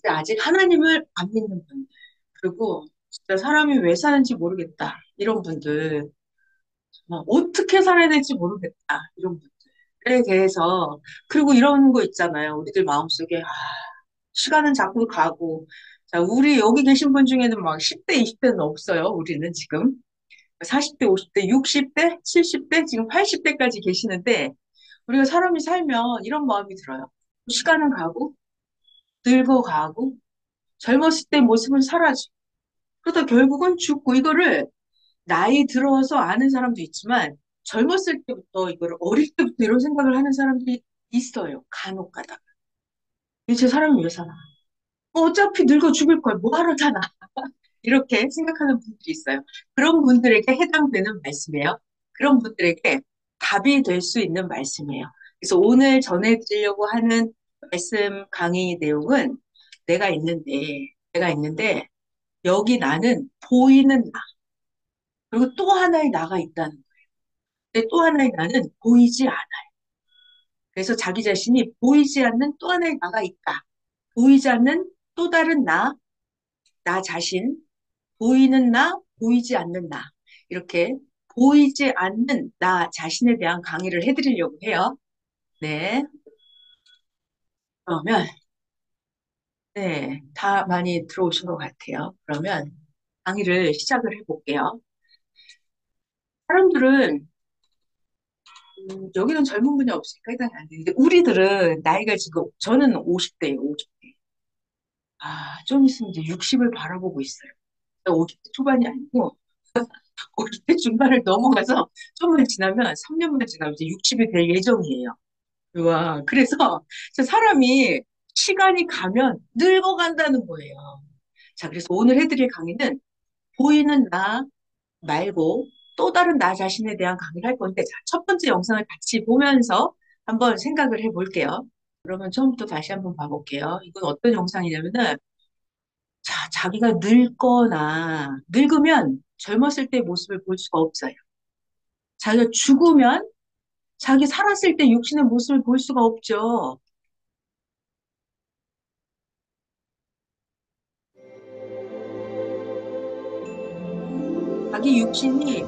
근데 아직 하나님을 안 믿는 분들, 그리고 진짜 사람이 왜 사는지 모르겠다. 이런 분들, 어떻게 살아야 될지 모르겠다. 이런 분들에 대해서, 그리고 이런 거 있잖아요. 우리들 마음속에, 시간은 자꾸 가고, 자, 우리 여기 계신 분 중에는 막 10대, 20대는 없어요. 우리는 지금. 40대, 50대, 60대, 70대, 지금 80대까지 계시는데, 우리가 사람이 살면 이런 마음이 들어요. 시간은 가고, 늙어가고, 젊었을 때 모습은 사라지고, 그러다 결국은 죽고, 이거를 나이 들어서 아는 사람도 있지만, 젊었을 때부터 이거를 어릴 때부터 이런 생각을 하는 사람들이 있어요. 간혹 가다가. 대체 사람이 왜 사나? 어차피 늙어 죽을 걸 뭐하러 사나? 이렇게 생각하는 분들이 있어요. 그런 분들에게 해당되는 말씀이에요. 그런 분들에게 답이 될 수 있는 말씀이에요. 그래서 오늘 전해드리려고 하는 말씀 강의 내용은 내가 있는데, 여기 나는 보이는 나, 그리고 또 하나의 나가 있다는 거예요. 근데 또 하나의 나는 보이지 않아. 그래서 자기 자신이 보이지 않는 또 하나의 나가 있다. 보이지 않는 또 다른 나, 나 자신, 보이는 나, 보이지 않는 나. 이렇게 보이지 않는 나 자신에 대한 강의를 해드리려고 해요. 네. 그러면, 네. 다 많이 들어오신 것 같아요. 그러면 강의를 시작을 해볼게요. 사람들은, 여기는 젊은 분이 없으니까 해당이 안 되는데, 우리들은 나이가 지금, 저는 50대예요, 50대. 좀 있으면 이제 60을 바라보고 있어요. 50대 초반이 아니고, 50대 중반을 넘어가서 좀만 지나면, 3년만 지나면 이제 60이 될 예정이에요. 와, 그래서 진짜 사람이 시간이 가면 늙어간다는 거예요. 자, 그래서 오늘 해드릴 강의는 보이는 나 말고 또 다른 나 자신에 대한 강의를 할 건데, 자, 첫 번째 영상을 같이 보면서 한번 생각을 해볼게요. 그러면 처음부터 다시 한번 봐볼게요. 이건 어떤 영상이냐면은, 자, 자기가 늙으면 젊었을 때 모습을 볼 수가 없어요. 자기가 죽으면 자기 살았을 때 육신의 모습을 볼 수가 없죠. 자기 육신이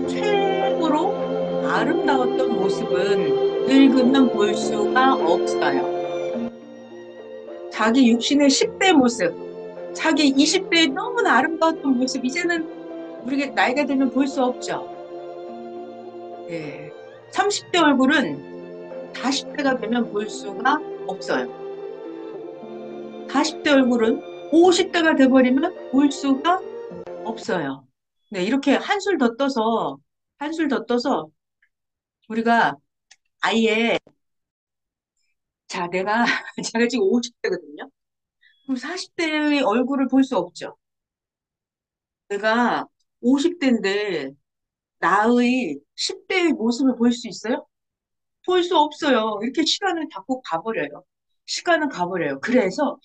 최고로 아름다웠던 모습은 늙으면 볼 수가 없어요. 자기 육신의 10대 모습, 자기 20대의 너무나 아름다웠던 모습, 이제는 우리가 나이가 들면 볼 수 없죠. 예. 30대 얼굴은 40대가 되면 볼 수가 없어요. 40대 얼굴은 50대가 돼버리면 볼 수가 없어요. 네, 이렇게 한술 더 떠서 우리가 아예, 자, 제가 지금 50대거든요. 그럼 40대의 얼굴을 볼 수 없죠. 내가 50대인데 나의 10대의 모습을 볼 수 있어요? 볼 수 없어요. 이렇게 시간을 자꾸 가버려요. 시간은 가버려요. 그래서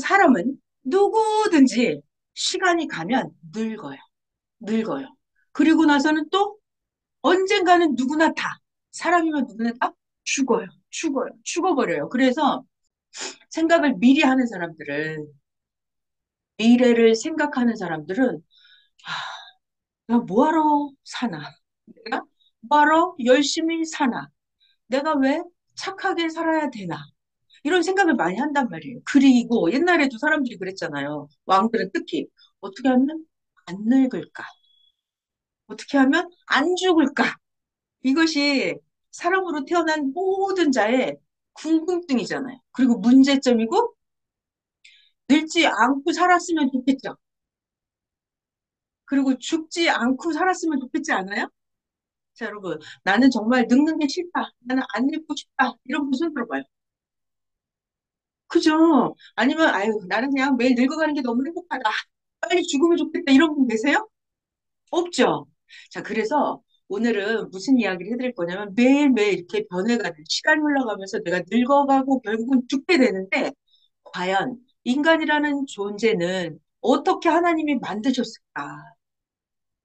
사람은 누구든지 시간이 가면 늙어요. 늙어요. 그리고 나서는 또 언젠가는 누구나 다, 사람이면 누구나 다 죽어버려요. 그래서 생각을 미리 하는 사람들은, 미래를 생각하는 사람들은, 내가 뭐하러 사나? 내가 뭐하러 열심히 사나? 내가 왜 착하게 살아야 되나? 이런 생각을 많이 한단 말이에요. 그리고 옛날에도 사람들이 그랬잖아요. 왕들은 특히 어떻게 하면 안 늙을까? 어떻게 하면 안 죽을까? 이것이 사람으로 태어난 모든 자의 궁금증이잖아요. 그리고 문제점이고 늙지 않고 살았으면 좋겠죠. 그리고 죽지 않고 살았으면 좋겠지 않아요? 자, 여러분, 나는 정말 늙는 게 싫다. 나는 안 늙고 싶다. 이런 분손 들어봐요. 그죠? 아니면, 아유, 나는 그냥 매일 늙어가는 게 너무 행복하다. 빨리 죽으면 좋겠다. 이런 분 계세요? 없죠? 자, 그래서 오늘은 무슨 이야기를 해드릴 거냐면 매일매일 이렇게 변해가는, 시간이 흘러가면서 내가 늙어가고 결국은 죽게 되는데, 과연 인간이라는 존재는 어떻게 하나님이 만드셨을까?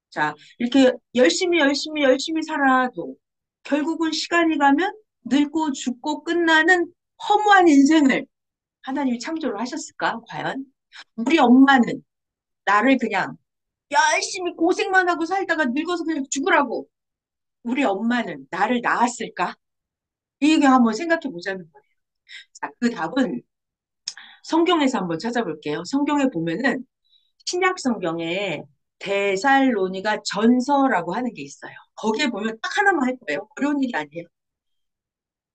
자, 이렇게 열심히 살아도 결국은 시간이 가면 늙고 죽고 끝나는 허무한 인생을 하나님이 창조를 하셨을까? 과연? 우리 엄마는 나를 그냥 열심히 고생만 하고 살다가 늙어서 그냥 죽으라고. 우리 엄마는 나를 낳았을까? 이게 한번 생각해 보자는 거예요. 자, 그 답은 성경에서 한번 찾아볼게요. 성경에 보면은 신약 성경에 데살로니가 전서라고 하는 게 있어요. 거기에 보면 딱 하나만 할 거예요. 어려운 일이 아니에요.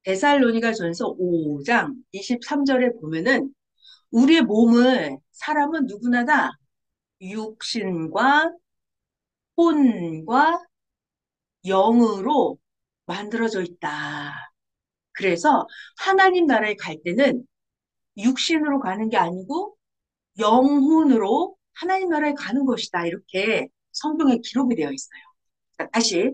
데살로니가 전서 5장 23절에 보면은 우리의 몸을 사람은 누구나 다 육신과 혼과 영으로 만들어져 있다. 그래서 하나님 나라에 갈 때는 육신으로 가는 게 아니고 영혼으로 하나님 나라에 가는 것이다. 이렇게 성경에 기록이 되어 있어요. 자, 다시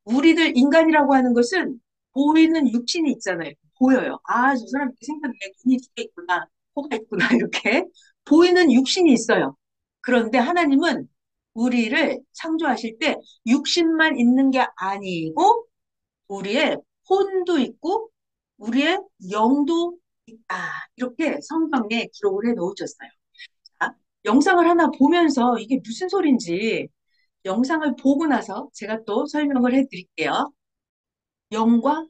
우리들 인간이라고 하는 것은 보이는 육신이 있잖아요. 보여요. 아, 저 사람 이렇게 생겼네. 눈이 두 개 있구나. 코가 있구나. 이렇게 보이는 육신이 있어요. 그런데 하나님은 우리를 창조하실 때 육신만 있는 게 아니고 우리의 혼도 있고 우리의 영도 있다. 이렇게 성경에 기록을 해 놓으셨어요. 자, 영상을 하나 보면서 이게 무슨 소린지 영상을 보고 나서 제가 또 설명을 해 드릴게요. 영과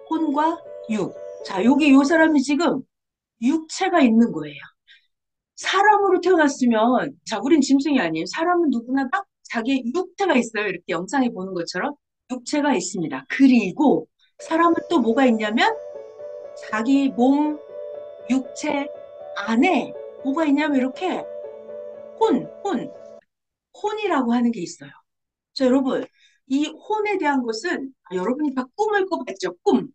혼과 육. 자, 여기 요 사람이 지금 육체가 있는 거예요. 사람으로 태어났으면, 자, 우린 짐승이 아니에요. 사람은 누구나 다 자기 육체가 있어요. 이렇게 영상에 보는 것처럼 육체가 있습니다. 그리고 사람은 또 뭐가 있냐면 자기 몸, 육체 안에 뭐가 있냐면 이렇게 혼이라고 하는 게 있어요. 자, 여러분, 이 혼에 대한 것은 여러분이 다 꿈을 꿔봤죠? 꿈.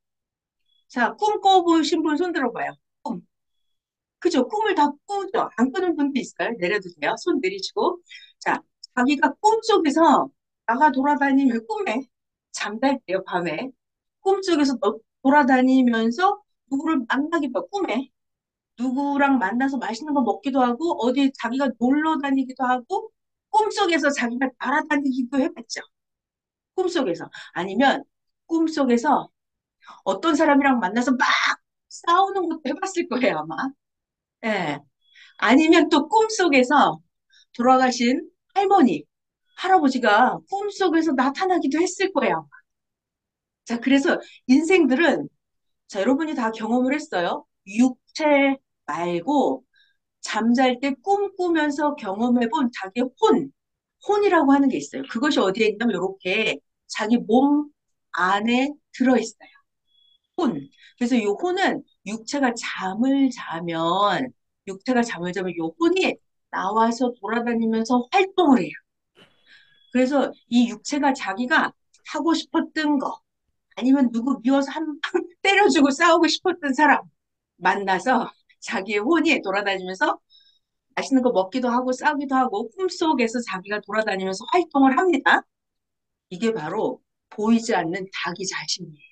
자, 꿈 꿔보신 분 손 들어봐요. 꿈. 그죠? 꿈을 다 꾸죠? 안 꾸는 분도 있어요. 내려도 돼요. 손 내리시고. 자, 자기가 꿈속에서 나가 돌아다니면 꿈에 잠잘 때요, 밤에. 꿈속에서 돌아다니면서 누구를 만나기도 하고, 꿈에. 누구랑 만나서 맛있는 거 먹기도 하고, 어디 자기가 놀러 다니기도 하고, 꿈속에서 자기가 날아다니기도 해봤죠. 꿈속에서. 아니면 꿈속에서 어떤 사람이랑 만나서 막 싸우는 것도 해봤을 거예요, 아마. 예. 아니면 또 꿈속에서 돌아가신 할머니, 할아버지가 꿈속에서 나타나기도 했을 거예요. 자, 그래서 인생들은, 자, 여러분이 다 경험을 했어요. 육체 말고 잠잘 때 꿈꾸면서 경험해본 자기 혼이라고 하는 게 있어요. 그것이 어디에 있냐면 이렇게 자기 몸 안에 들어있어요. 혼. 그래서 이 혼은 육체가 잠을 자면 이 혼이 나와서 돌아다니면서 활동을 해요. 그래서 이 육체가 자기가 하고 싶었던 거, 아니면 누구 미워서 한 방 때려주고 싸우고 싶었던 사람 만나서 자기의 혼이 돌아다니면서 맛있는 거 먹기도 하고 싸우기도 하고 꿈속에서 자기가 돌아다니면서 활동을 합니다. 이게 바로 보이지 않는 자기 자신이에요.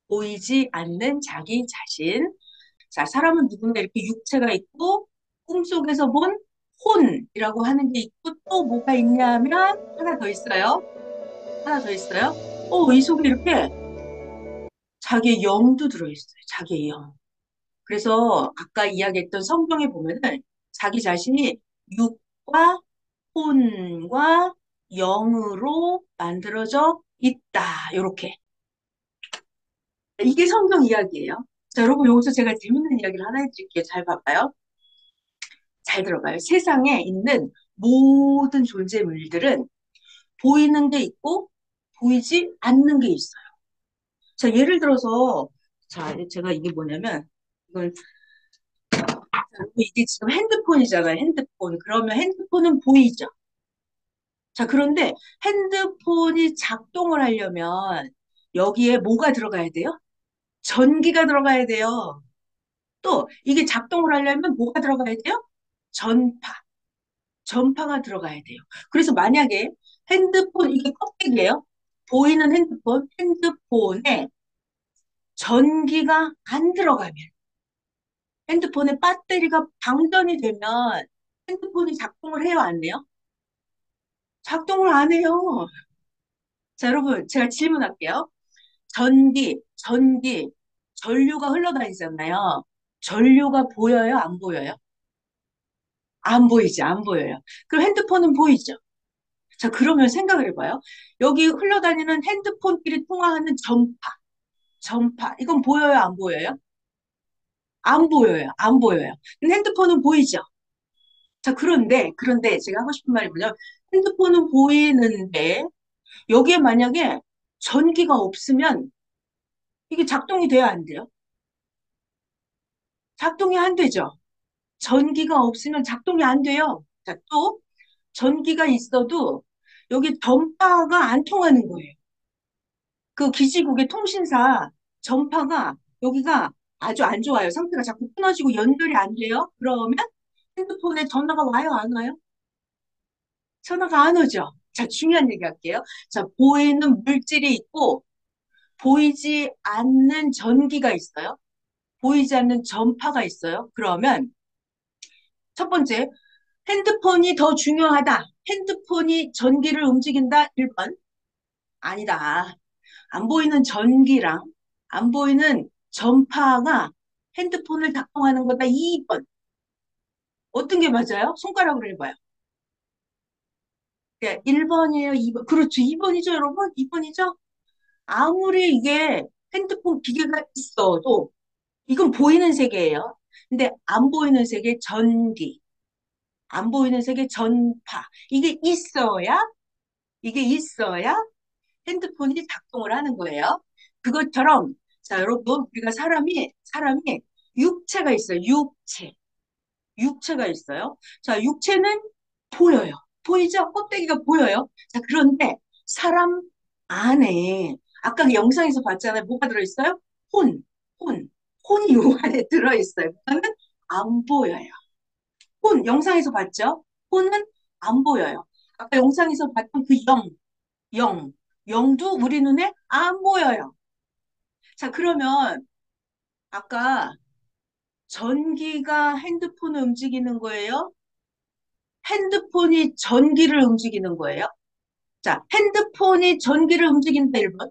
보이지 않는 자기 자신. 자, 사람은 누군가 이렇게 육체가 있고 꿈속에서 본 혼이라고 하는 게 있고 또 뭐가 있냐면 하나 더 있어요. 하나 더 있어요. 이 속에 이렇게 자기의 영도 들어있어요. 자기의 영. 그래서 아까 이야기했던 성경에 보면은 자기 자신이 육과 혼과 영으로 만들어져 있다. 이렇게. 이게 성경 이야기예요. 자, 여러분 여기서 제가 재밌는 이야기를 하나 해드릴게요. 잘 봐봐요. 잘 들어봐요. 세상에 있는 모든 존재물들은 보이는 게 있고 보이지 않는 게 있어요. 자, 예를 들어서 자, 제가 이게 뭐냐면 이걸 이게 지금 핸드폰이잖아요. 핸드폰. 그러면 핸드폰은 보이죠. 자, 그런데 핸드폰이 작동을 하려면 여기에 뭐가 들어가야 돼요? 전기가 들어가야 돼요. 또 이게 작동을 하려면 뭐가 들어가야 돼요? 전파. 전파가 들어가야 돼요. 그래서 만약에 핸드폰, 이게 껍데기예요. 보이는 핸드폰에 전기가 안 들어가면, 핸드폰의 배터리가 방전이 되면 핸드폰이 작동을 해요, 안 해요? 작동을 안 해요. 자, 여러분, 제가 질문할게요. 전기, 전류가 흘러다니잖아요. 전류가 보여요? 안 보여요? 안 보이지, 안 보여요. 그럼 핸드폰은 보이죠? 자, 그러면 생각을 해봐요. 여기 흘러다니는 핸드폰끼리 통화하는 전파. 이건 보여요, 안 보여요? 안 보여요, 안 보여요. 근데 핸드폰은 보이죠? 자, 그런데 제가 하고 싶은 말이 뭐냐면, 핸드폰은 보이는데, 여기에 만약에 전기가 없으면 이게 작동이 돼야 안 돼요? 작동이 안 되죠? 전기가 없으면 작동이 안 돼요. 자, 또, 전기가 있어도 여기 전파가 안 통하는 거예요. 그 기지국의 통신사 전파가 여기가 아주 안 좋아요. 상태가 자꾸 끊어지고 연결이 안 돼요. 그러면 핸드폰에 전화가 와요, 안 와요? 전화가 안 오죠. 자, 중요한 얘기 할게요. 자, 보이는 물질이 있고 보이지 않는 전기가 있어요. 보이지 않는 전파가 있어요. 그러면 첫 번째, 핸드폰이 더 중요하다. 핸드폰이 전기를 움직인다. 1번. 아니다. 안 보이는 전기랑 안 보이는 전파가 핸드폰을 작동하는 거다. 2번. 어떤 게 맞아요? 손가락으로 해봐요. 네, 1번이에요, 2번. 그렇죠. 2번이죠, 여러분? 2번이죠? 아무리 이게 핸드폰 기계가 있어도 이건 보이는 세계예요. 근데 안 보이는 세계 전기, 안 보이는 세계 전파. 이게 있어야 핸드폰이 작동을 하는 거예요. 그것처럼, 자, 여러분, 우리가 사람이 육체가 있어요. 육체가 있어요. 자, 육체는 보여요. 보이죠? 껍데기가 보여요. 자, 그런데 사람 안에, 아까 그 영상에서 봤잖아요. 뭐가 들어있어요? 혼, 혼. 혼이 요 안에 들어있어요. 그러면 안 보여요. 영상에서 봤죠? 혼은 안 보여요. 아까 영상에서 봤던 그 영, 영도 우리 눈에 안 보여요. 자, 그러면 아까 전기가 핸드폰을 움직이는 거예요? 핸드폰이 전기를 움직이는 거예요? 자, 핸드폰이 전기를 움직인다 1번.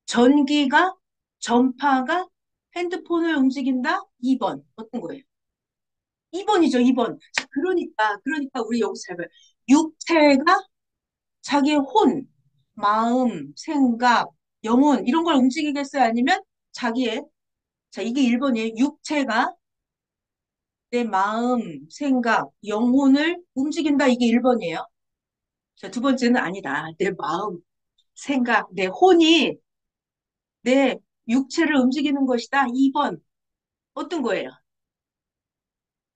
전기가, 전파가 핸드폰을 움직인다 2번. 어떤 거예요? 2번이죠, 2번. 자, 그러니까 우리 여기서 잘 봐요. 육체가 자기의 마음, 생각, 영혼, 이런 걸 움직이겠어요? 아니면 자기의, 자, 이게 1번이에요. 육체가 내 마음, 생각, 영혼을 움직인다. 이게 1번이에요. 자, 두 번째는 아니다. 내 마음, 생각, 내 혼이 내 육체를 움직이는 것이다. 2번. 어떤 거예요?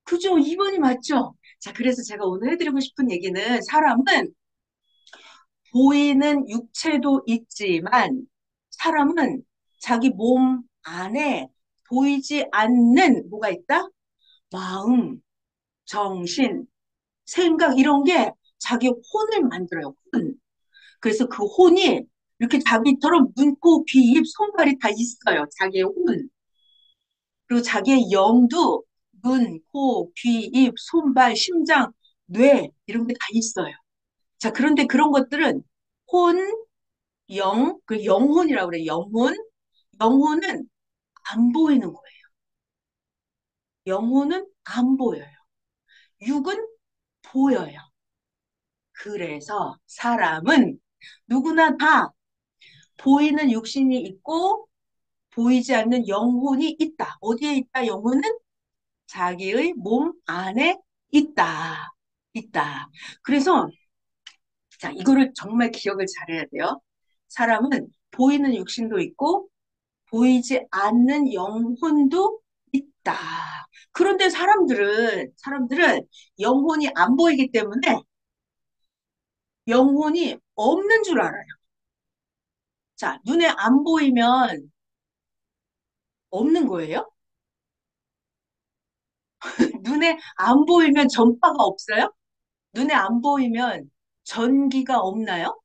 그죠? 2번이 맞죠? 자, 그래서 제가 오늘 해드리고 싶은 얘기는 사람은 보이는 육체도 있지만 사람은 자기 몸 안에 보이지 않는 뭐가 있다? 마음, 정신, 생각 이런 게 자기 혼을 만들어요. 혼. 그래서 그 혼이 이렇게 자기처럼 눈, 코, 귀, 입, 손발이 다 있어요. 자기의 혼. 그리고 자기의 영도 눈, 코, 귀, 입, 손발, 심장, 뇌 이런 게 다 있어요. 자, 그런데 그런 것들은 혼, 그 영혼이라고 그래요. 영혼은 안 보이는 거예요. 영혼은 안 보여요. 육은 보여요. 그래서 사람은 누구나 다 보이는 육신이 있고 보이지 않는 영혼이 있다. 어디에 있다? 영혼은 자기의 몸 안에 있다. 있다. 그래서 자, 이거를 정말 기억을 잘해야 돼요. 사람은 보이는 육신도 있고 보이지 않는 영혼도 있다. 그런데 사람들은 영혼이 안 보이기 때문에 영혼이 없는 줄 알아요. 자, 눈에 안 보이면 없는 거예요? 눈에 안 보이면 전파가 없어요? 눈에 안 보이면 전기가 없나요?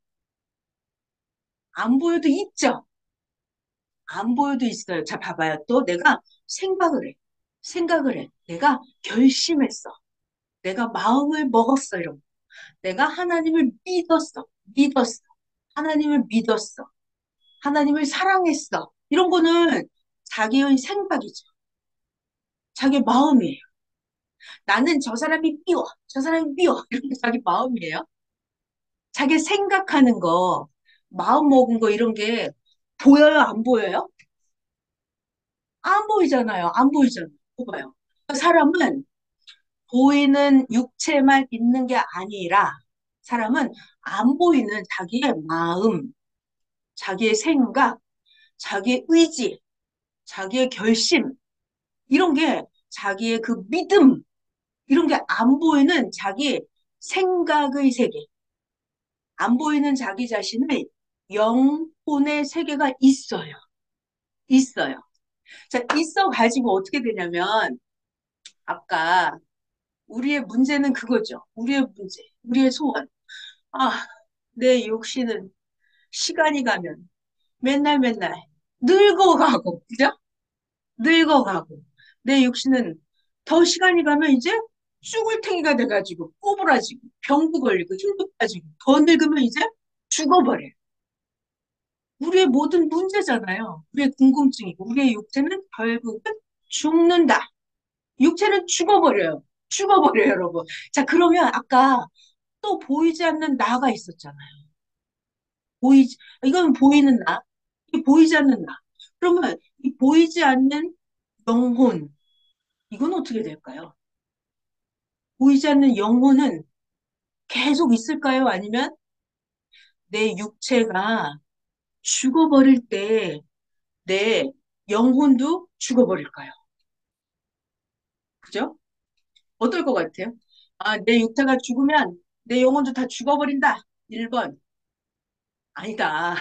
안 보여도 있죠? 안 보여도 있어요. 자, 봐봐요. 또 내가 생각을 해. 생각을 해. 내가 결심했어. 내가 마음을 먹었어. 이런 거. 내가 하나님을 믿었어. 하나님을 믿었어. 하나님을 사랑했어. 이런 거는 자기의 생각이죠. 자기 마음이에요. 나는 저 사람이 미워. 저 사람이 미워. 이런 게 자기 마음이에요. 자기 생각하는 거, 마음 먹은 거 이런 게 보여요? 안 보여요? 안 보이잖아요. 안 보이잖아요. 봐봐요. 사람은 보이는 육체만 있는 게 아니라 사람은 안 보이는 자기의 마음, 자기의 생각, 자기의 의지, 자기의 결심, 이런 게 자기의 그 믿음, 이런 게 안 보이는 자기 생각의 세계, 안 보이는 자기 자신의 영혼의 세계가 있어요. 있어요. 자, 있어 가지고 어떻게 되냐면 아까 우리의 문제는 그거죠. 우리의 문제, 우리의 소원. 아, 내 욕심은 시간이 가면 맨날 맨날 늙어가고, 그죠? 늙어가고. 내 육신은 더 시간이 가면 이제 쭈글탱이가 돼가지고 꼬부라지고 병도 걸리고 힘도 빠지고 더 늙으면 이제 죽어버려요. 우리의 모든 문제잖아요. 우리의 궁금증이고 우리의 육체는 결국은 죽는다. 육체는 죽어버려요. 죽어버려요, 여러분. 자, 그러면 아까 또 보이지 않는 나가 있었잖아요. 이건 보이는 나. 이 보이지 않는 나. 그러면 이 보이지 않는 영혼, 이건 어떻게 될까요? 보이지 않는 영혼은 계속 있을까요? 아니면 내 육체가 죽어버릴 때 내 영혼도 죽어버릴까요? 그죠? 어떨 것 같아요? 아, 내 육체가 죽으면 내 영혼도 다 죽어버린다. 1번. 아니다.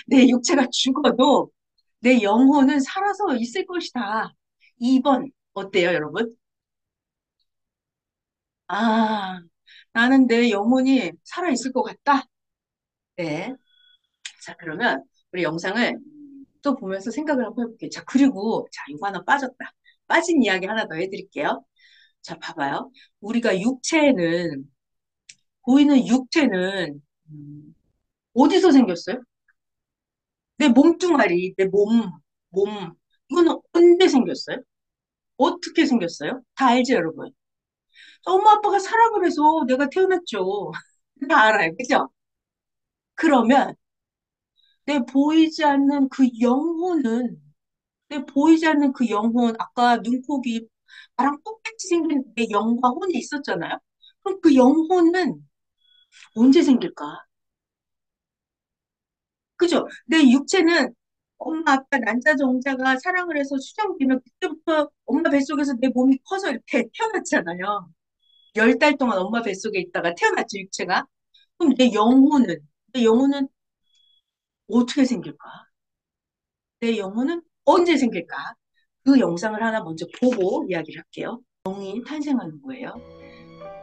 내 육체가 죽어도 내 영혼은 살아서 있을 것이다. 2번. 어때요, 여러분? 아, 나는 내 영혼이 살아있을 것 같다. 네. 자, 그러면 우리 영상을 또 보면서 생각을 한번 해볼게요. 자, 그리고, 자, 이거 하나 빠졌다. 빠진 이야기 하나 더 해드릴게요. 자, 봐봐요. 우리가 육체는, 보이는 육체는, 어디서 생겼어요? 내 몸뚱아리, 내 몸. 이거는 언제 생겼어요? 어떻게 생겼어요? 다 알죠, 여러분? 엄마 아빠가 사랑을 해서 내가 태어났죠. 다 알아요. 그죠? 그러면 내 보이지 않는 그 영혼은, 내 보이지 않는 그 영혼, 아까 눈코기, 나랑 똑같이 생긴 내 영과 혼이 있었잖아요. 그럼 그 영혼은 언제 생길까? 그죠? 내 육체는 엄마, 아빠, 난자, 정자가 사랑을 해서 수정되면 그때부터 엄마 뱃속에서 내 몸이 커서 이렇게 태어났잖아요. 10달 동안 엄마 뱃속에 있다가 태어났죠, 육체가. 그럼 내 영혼은 어떻게 생길까? 내 영혼은 언제 생길까? 그 영상을 하나 먼저 보고 이야기를 할게요. 영이 탄생하는 거예요.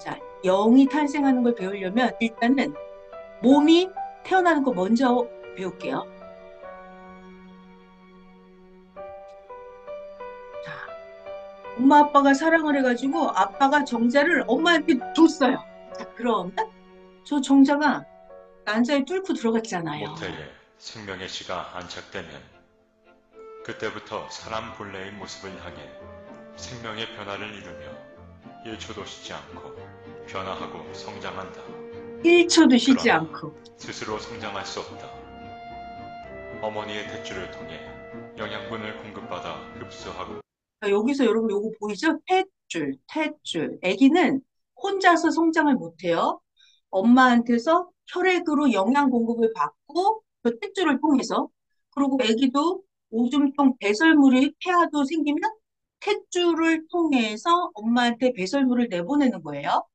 자, 영이 탄생하는 걸 배우려면 일단은 몸이 태어나는 거 먼저 배울게요. 자, 엄마 아빠가 사랑을 해가지고 아빠가 정자를 엄마한테 줬어요. 자, 그러면 저 정자가 난자에 뚫고 들어갔잖아요. 모태에 생명의 씨가 안착되면 그때부터 사람 본래의 모습을 향해 생명의 변화를 이루며 1초도 쉬지 않고 변화하고 성장한다. 1초도 쉬지 그러나 않고. 스스로 성장할 수 없다. 어머니의 탯줄을 통해 영양분을 공급받아 흡수하고 자, 여기서 여러분 요거 보이죠? 탯줄. 아기는 혼자서 성장을 못해요. 엄마한테서 혈액으로 영양 공급을 받고 그 탯줄을 통해서 그리고 아기도 오줌통 배설물이 폐하도 생기면 탯줄을 통해서 엄마한테 배설물을 내보내는 거예요.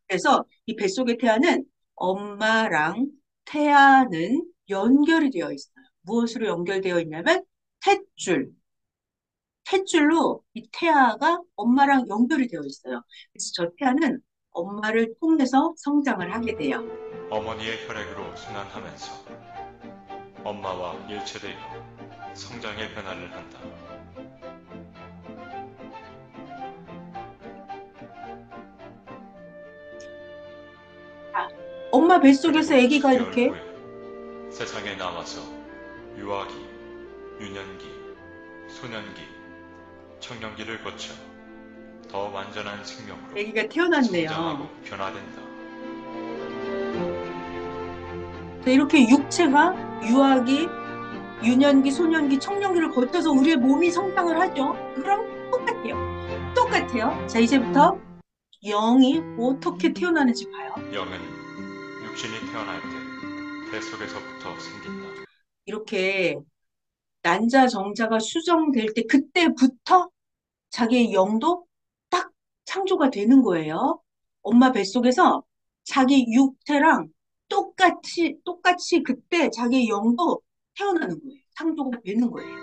그래서 이 뱃속의 태아는 엄마랑 태아는 연결이 되어 있어요. 무엇으로 연결되어 있냐면 탯줄. 탯줄로 이 태아가 엄마랑 연결이 되어 있어요. 그래서 저 태아는 엄마를 통해서 성장을 하게 돼요. 어머니의 혈액으로 순환하면서 엄마와 일체되어 성장의 변화를 한다. 아, 엄마 뱃속에서 그리고 아기가 10개월 이렇게 후에 세상에 나와서 유아기, 유년기, 소년기, 청년기를 거쳐 더 완전한 생명으로 아기가 태어났네요. 성장하고 변화된다. 자, 이렇게 육체가 유아기, 유년기, 소년기, 청년기를 거쳐서 우리의 몸이 성장을 하죠. 그럼 똑같아요. 똑같아요. 자, 이제부터 영이 어떻게 태어나는지 봐요. 영은 육신이 태어날 때 뱃속에서부터 생긴다. 이렇게 난자, 정자가 수정될 때 그때부터 자기의 영도 딱 창조가 되는 거예요. 엄마 뱃속에서 자기 육체랑 똑같이 그때 자기의 영도 태어나는 거예요. 창조가 되는 거예요.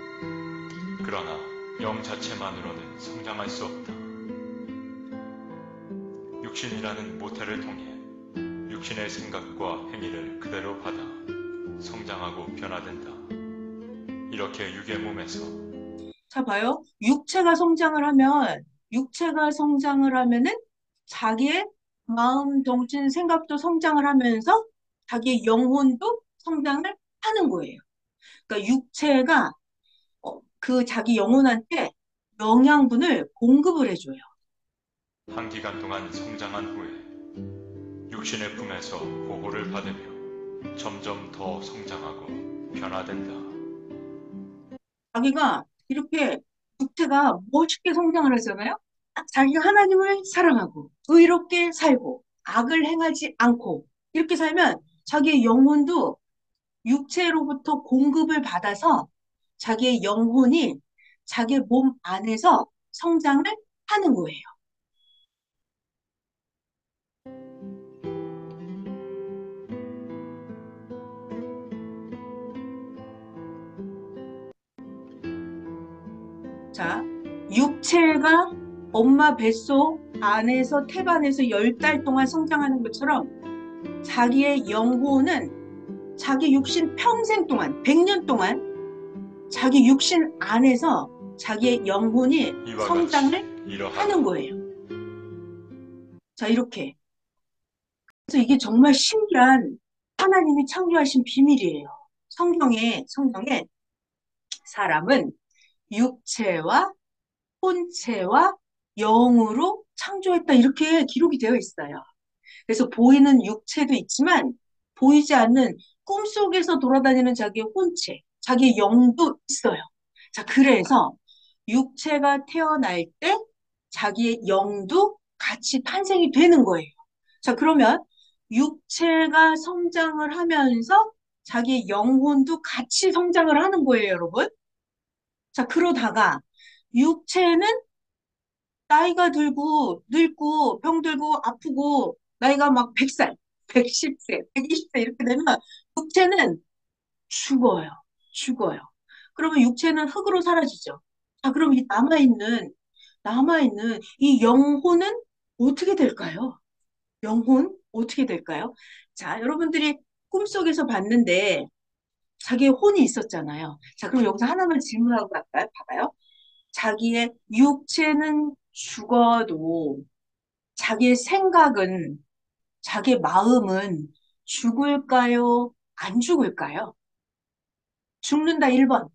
그러나 영 자체만으로는 성장할 수 없다. 육신이라는 모태를 통해 육신의 생각과 행위를 그대로 받아 성장하고 변화된다. 이렇게 육의 몸에서 자, 봐요. 육체가 성장을 하면은 자기의 마음, 정신, 생각도 성장을 하면서 자기의 영혼도 성장을 하는 거예요. 그러니까 육체가 그 자기 영혼한테 영양분을 공급을 해줘요. 한 기간 동안 성장한 후에 육신의 품에서 보호를 받으며 점점 더 성장하고 변화된다. 자기가 이렇게 육체가 멋있게 성장을 하잖아요. 자기가 하나님을 사랑하고 의롭게 살고 악을 행하지 않고 이렇게 살면 자기의 영혼도 육체로부터 공급을 받아서 자기의 영혼이 자기 몸 안에서 성장을 하는 거예요. 자, 육체가 엄마 뱃속 안에서 태반에서 10달 동안 성장하는 것처럼 자기의 영혼은 자기 육신 평생 동안, 100년 동안 자기 육신 안에서 자기의 영혼이 이와 같이 성장을 하는 이러하다. 거예요. 자, 이렇게. 그래서 이게 정말 신기한 하나님이 창조하신 비밀이에요. 성경에 사람은 육체와 혼체와 영으로 창조했다 이렇게 기록이 되어 있어요. 그래서 보이는 육체도 있지만 보이지 않는 꿈속에서 돌아다니는 자기의 혼체, 자기의 영도 있어요. 자, 그래서 육체가 태어날 때 자기의 영도 같이 탄생이 되는 거예요. 자, 그러면 육체가 성장을 하면서 자기의 영혼도 같이 성장을 하는 거예요, 여러분. 자, 그러다가 육체는 나이가 들고 늙고 병들고 아프고 나이가 막 100살, 110세, 120세 이렇게 되면 육체는 죽어요. 죽어요. 그러면 육체는 흙으로 사라지죠. 자, 그럼 이 남아있는 이 영혼은 어떻게 될까요? 영혼 어떻게 될까요? 자, 여러분들이 꿈속에서 봤는데 자기의 혼이 있었잖아요. 자, 그럼 여기서 하나만 질문하고 갈까요? 봐봐요. 자기의 육체는 죽어도 자기의 생각은, 자기의 마음은 죽을까요? 안 죽을까요? 죽는다 1번.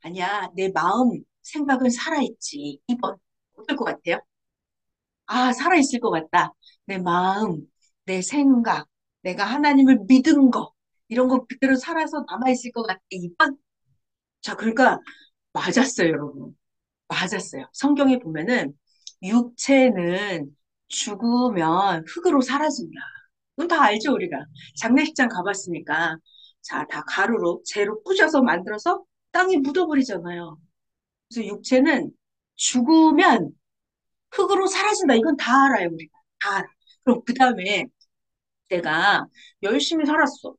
아니야, 내 마음, 생각은 살아있지. 2번. 어떨 것 같아요? 아, 살아있을 것 같다. 내 마음, 내 생각, 내가 하나님을 믿은 거, 이런 거 그대로 살아서 남아있을 것 같아. 2번. 자, 그러니까 맞았어요, 여러분. 맞았어요. 성경에 보면은 육체는 죽으면 흙으로 사라진다. 그건 다 알죠, 우리가. 장례식장 가봤으니까. 자, 다 가루로, 재로 부셔서 만들어서 땅에 묻어버리잖아요. 그래서 육체는 죽으면 흙으로 사라진다. 이건 다 알아요, 우리가. 다 알아. 그럼 그 다음에 내가 열심히 살았어.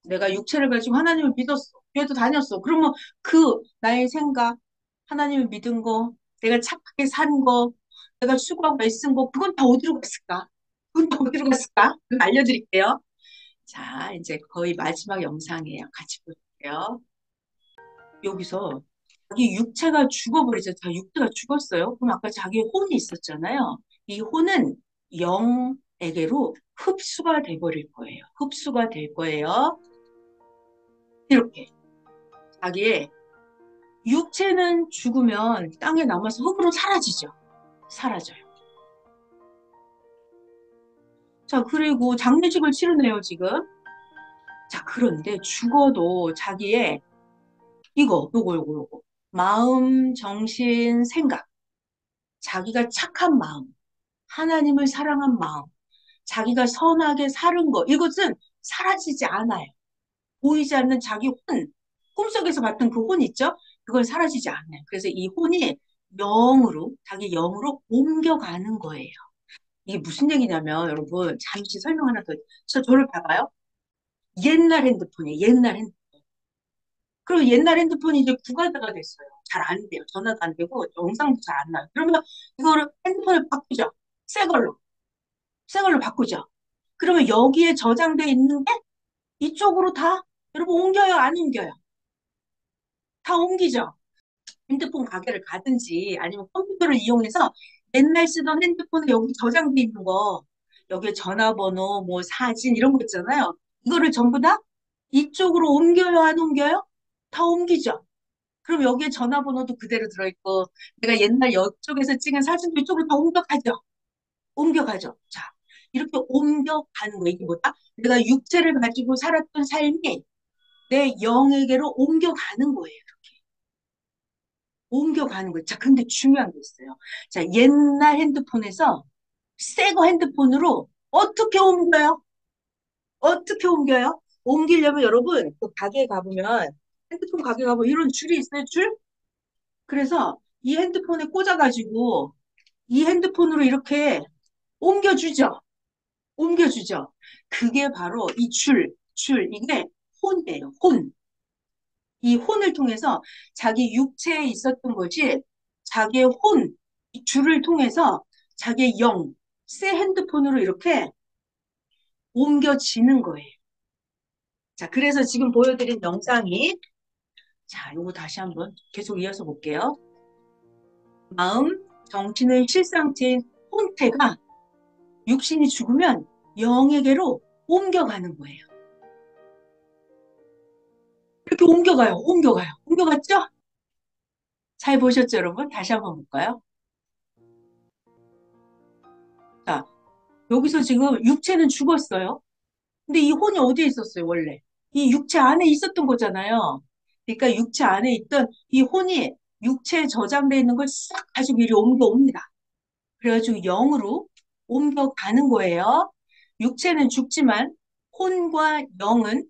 내가 육체를 가지고 하나님을 믿었어. 교회도 다녔어. 그러면 그 나의 생각, 하나님을 믿은 거, 내가 착하게 산 거, 내가 수고하고 애쓴 거, 그건 다 어디로 갔을까? 그건 다 어디로 갔을까? 그건 알려드릴게요. 자, 이제 거의 마지막 영상이에요. 같이 볼게요. 여기서 자기 육체가 죽어버리죠. 자, 육체가 죽었어요. 그럼 아까 자기 혼이 있었잖아요. 이 혼은 영에게로 흡수가 돼버릴 거예요. 흡수가 될 거예요. 이렇게. 자기의 육체는 죽으면 땅에 남아서 흙으로 사라지죠. 사라져요. 자, 그리고 장례식을 치르네요, 지금. 자, 그런데 죽어도 자기의 요거. 마음, 정신, 생각. 자기가 착한 마음, 하나님을 사랑한 마음, 자기가 선하게 사는 거, 이것은 사라지지 않아요. 보이지 않는 자기 혼, 꿈속에서 봤던 그 혼 있죠? 그건 사라지지 않아요. 그래서 이 혼이 자기 영으로 옮겨가는 거예요. 이게 무슨 얘기냐면, 여러분, 잠시 설명 하나 더, 저를 봐봐요. 옛날 핸드폰이에요, 옛날 핸드폰. 그리고 옛날 핸드폰이 이제 구가다가 됐어요. 잘 안 돼요. 전화도 안 되고, 영상도 잘 안 나요. 그러면 이거를 핸드폰을 바꾸죠. 새 걸로. 새 걸로 바꾸죠. 그러면 여기에 저장돼 있는 게 이쪽으로 다 여러분 옮겨요, 안 옮겨요? 다 옮기죠. 핸드폰 가게를 가든지 아니면 컴퓨터를 이용해서 옛날 쓰던 핸드폰에 여기 저장돼 있는 거, 여기에 전화번호, 뭐 사진 이런 거 있잖아요. 이거를 전부 다 이쪽으로 옮겨요, 안 옮겨요? 다 옮기죠. 그럼 여기에 전화번호도 그대로 들어있고, 내가 옛날 이쪽에서 찍은 사진도 이쪽으로 다 옮겨가죠. 옮겨가죠. 자, 이렇게 옮겨가는 거, 이게 뭐다? 내가 육체를 가지고 살았던 삶이 내 영에게로 옮겨가는 거예요. 옮겨가는 거예요. 자, 근데 중요한 게 있어요. 자, 옛날 핸드폰에서 새 거 핸드폰으로 어떻게 옮겨요? 어떻게 옮겨요? 옮기려면 여러분, 그 가게에 가보면, 핸드폰 가게 가보면 이런 줄이 있어요, 줄? 그래서 이 핸드폰에 꽂아가지고 이 핸드폰으로 이렇게 옮겨주죠. 옮겨주죠. 그게 바로 이 이게 혼이에요, 혼. 이 혼을 통해서 자기 육체에 있었던 것이 자기의 이 줄을 통해서 자기의 새 핸드폰으로 이렇게 옮겨지는 거예요. 자, 그래서 지금 보여드린 영상이, 자, 요거 다시 한번 계속 이어서 볼게요. 마음, 정신의 실상체인 혼태가 육신이 죽으면 영에게로 옮겨가는 거예요. 이렇게 옮겨갔죠? 잘 보셨죠, 여러분? 다시 한번 볼까요? 자, 여기서 지금 육체는 죽었어요. 근데 이 혼이 어디에 있었어요, 원래? 이 육체 안에 있었던 거잖아요. 그러니까 육체 안에 있던 이 혼이 육체에 저장돼 있는 걸 싹 가지고 이리 옮겨옵니다. 그래가지고 영으로 옮겨가는 거예요. 육체는 죽지만 혼과 영은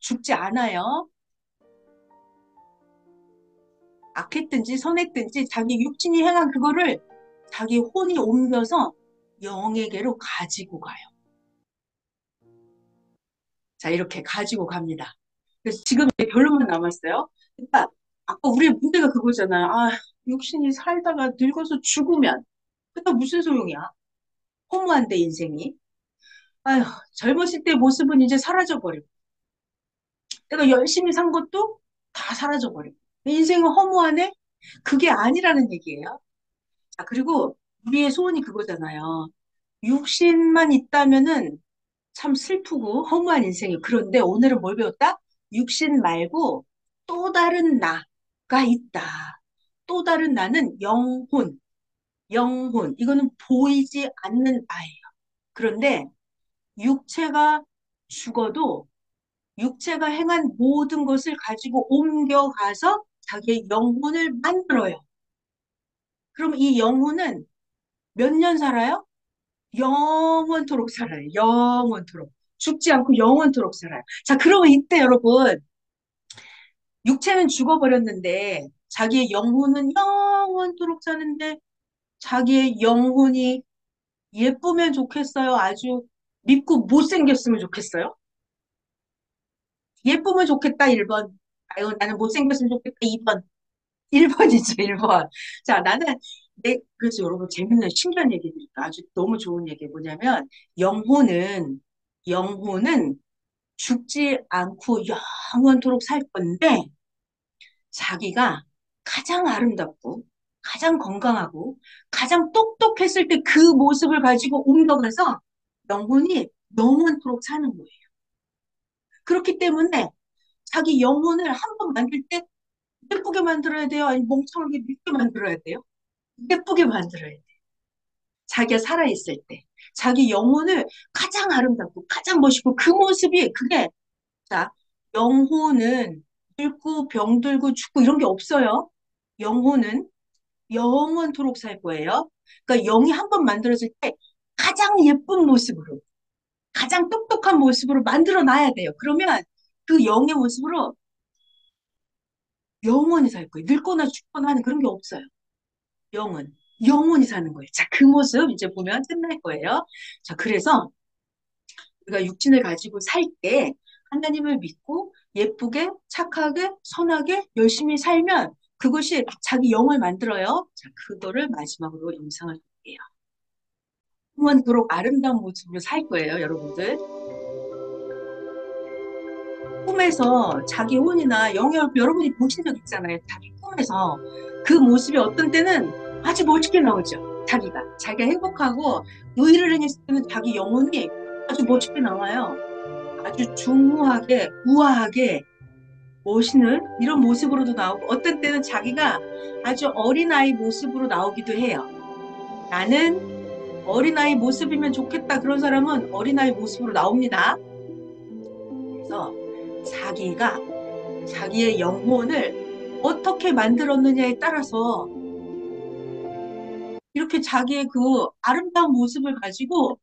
죽지 않아요. 악했든지 선했든지 자기 육신이 행한 그거를 자기 혼이 옮겨서 영에게로 가지고 가요. 자, 이렇게 가지고 갑니다. 그래서 지금 이제 결론만 남았어요. 그러니까 아까 우리의 문제가 그거잖아요. 아, 육신이 살다가 늙어서 죽으면 그게 무슨 소용이야? 허무한데 인생이. 아휴, 젊었을 때 모습은 이제 사라져버리고 내가 열심히 산 것도 다 사라져버리고 인생은 허무하네? 그게 아니라는 얘기예요. 자, 그리고 우리의 소원이 그거잖아요. 육신만 있다면은 참 슬프고 허무한 인생이에요. 그런데 오늘은 뭘 배웠다? 육신 말고 또 다른 나가 있다. 또 다른 나는 영혼, 영혼. 이거는 보이지 않는 나예요. 그런데 육체가 죽어도 육체가 행한 모든 것을 가지고 옮겨가서 자기의 영혼을 만들어요. 그럼 이 영혼은 몇 년 살아요? 영원토록 살아요. 영원토록. 죽지 않고 영원토록 살아요. 자, 그러면 이때 여러분, 육체는 죽어버렸는데, 자기의 영혼은 영원토록 사는데, 자기의 영혼이 예쁘면 좋겠어요? 아주 밉고 못생겼으면 좋겠어요? 예쁘면 좋겠다, 1번. 아유, 나는 못생겼으면 좋겠다, 2번. 1번이죠, 1번. 자, 그래서 여러분, 재밌는, 신기한 얘기 드릴까? 아주 너무 좋은 얘기 뭐냐면, 영혼은 죽지 않고 영원토록 살 건데, 자기가 가장 아름답고, 가장 건강하고, 가장 똑똑했을 때 그 모습을 가지고 옮겨가서 영혼이 영원토록 사는 거예요. 그렇기 때문에 자기 영혼을 한 번 만들 때 예쁘게 만들어야 돼요? 아니, 멍청하게 밉게 만들어야 돼요? 예쁘게 만들어야 돼요. 자기가 살아있을 때. 자기 영혼을 가장 아름답고 가장 멋있고 그 모습이 그게 자, 영혼은 늙고 병들고 죽고 이런 게 없어요. 영혼은 영원토록 살 거예요. 그러니까 영이 한 번 만들어질 때 가장 예쁜 모습으로, 가장 똑똑한 모습으로 만들어 놔야 돼요. 그러면 그 영의 모습으로 영원히 살 거예요. 늙거나 죽거나 하는 그런 게 없어요. 영은. 영원히 사는 거예요. 자, 그 모습 이제 보면 끝날 거예요. 자, 그래서 우리가 육신을 가지고 살 때 하나님을 믿고 예쁘게, 착하게, 선하게, 열심히 살면 그것이 자기 영을 만들어요. 자, 그거를 마지막으로 영상을 볼게요. 영원토록 아름다운 모습으로 살 거예요, 여러분들. 꿈에서 자기 혼이나 영역 여러분이 보신 적 있잖아요. 자기 꿈에서 그 모습이 어떤 때는 아주 멋있게 나오죠. 자기가 행복하고 의를 행했을 때는 자기 영혼이 아주 멋있게 나와요. 아주 중후하게, 우아하게, 멋있는 이런 모습으로도 나오고 어떤 때는 자기가 아주 어린아이 모습으로 나오기도 해요. 나는 어린아이 모습이면 좋겠다. 그런 사람은 어린아이 모습으로 나옵니다. 그래서 자기가 자기의 영혼을 어떻게 만들었느냐에 따라서 이렇게 자기의 그 아름다운 모습을 가지고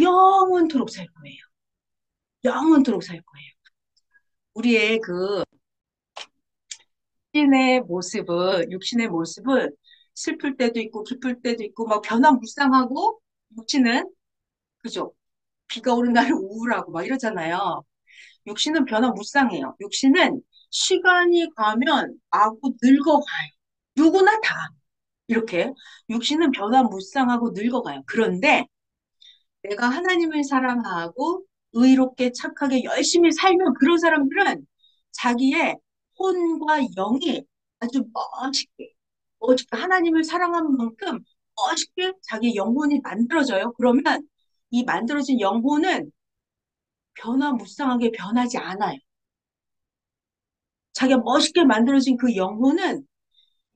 영원토록 살 거예요. 영원토록 살 거예요. 우리의 그 육신의 모습은 슬플 때도 있고 기쁠 때도 있고 막 변화무쌍하고 육신은 그죠? 비가 오는 날은 우울하고 막 이러잖아요. 육신은 변화무쌍해요. 육신은 시간이 가면 마구 늙어가요. 누구나 다 이렇게 육신은 변화무쌍하고 늙어가요. 그런데 내가 하나님을 사랑하고 의롭게 착하게 열심히 살면 그런 사람들은 자기의 혼과 영이 아주 멋있게 하나님을 사랑하는 만큼 멋있게 자기 영혼이 만들어져요. 그러면 이 만들어진 영혼은 변화무쌍하게 변하지 않아요. 자기가 멋있게 만들어진 그 영혼은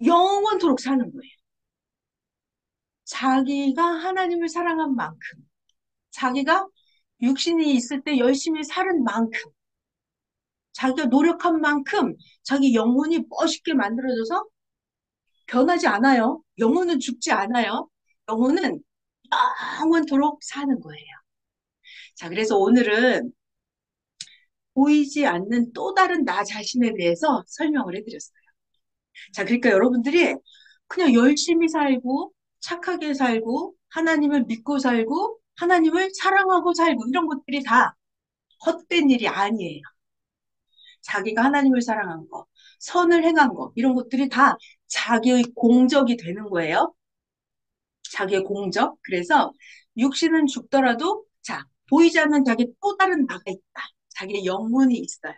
영원토록 사는 거예요. 자기가 하나님을 사랑한 만큼, 자기가 육신이 있을 때 열심히 살은 만큼, 자기가 노력한 만큼 자기 영혼이 멋있게 만들어져서 변하지 않아요. 영혼은 죽지 않아요. 영혼은 영원토록 사는 거예요. 자, 그래서 오늘은 보이지 않는 또 다른 나 자신에 대해서 설명을 해드렸어요. 자, 그러니까 여러분들이 그냥 열심히 살고 착하게 살고 하나님을 믿고 살고 하나님을 사랑하고 살고 이런 것들이 다 헛된 일이 아니에요. 자기가 하나님을 사랑한 거, 선을 행한 거 이런 것들이 다 자기의 공적이 되는 거예요. 자기의 공적. 그래서 육신은 죽더라도 자, 보이지 않는 자기 또 다른 나가 있다. 자기의 영혼이 있어요.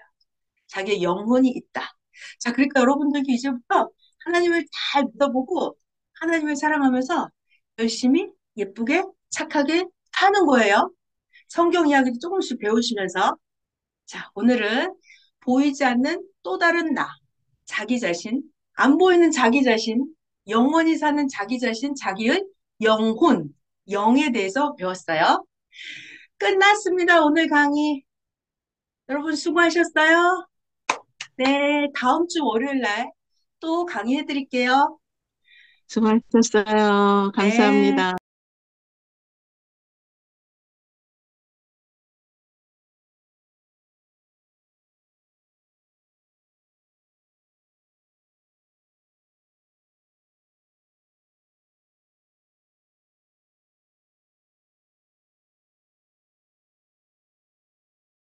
자기의 영혼이 있다. 자, 그러니까 여러분들도 이제부터 하나님을 잘 믿어보고 하나님을 사랑하면서 열심히 예쁘게 착하게 사는 거예요. 성경 이야기도 조금씩 배우시면서 자, 오늘은 보이지 않는 또 다른 나, 자기 자신, 안 보이는 자기 자신, 영원히 사는 자기 자신, 자기의 영혼, 영에 대해서 배웠어요. 끝났습니다. 오늘 강의. 여러분 수고하셨어요. 네, 다음 주 월요일 날 또 강의해 드릴게요. 수고하셨어요. 네. 감사합니다.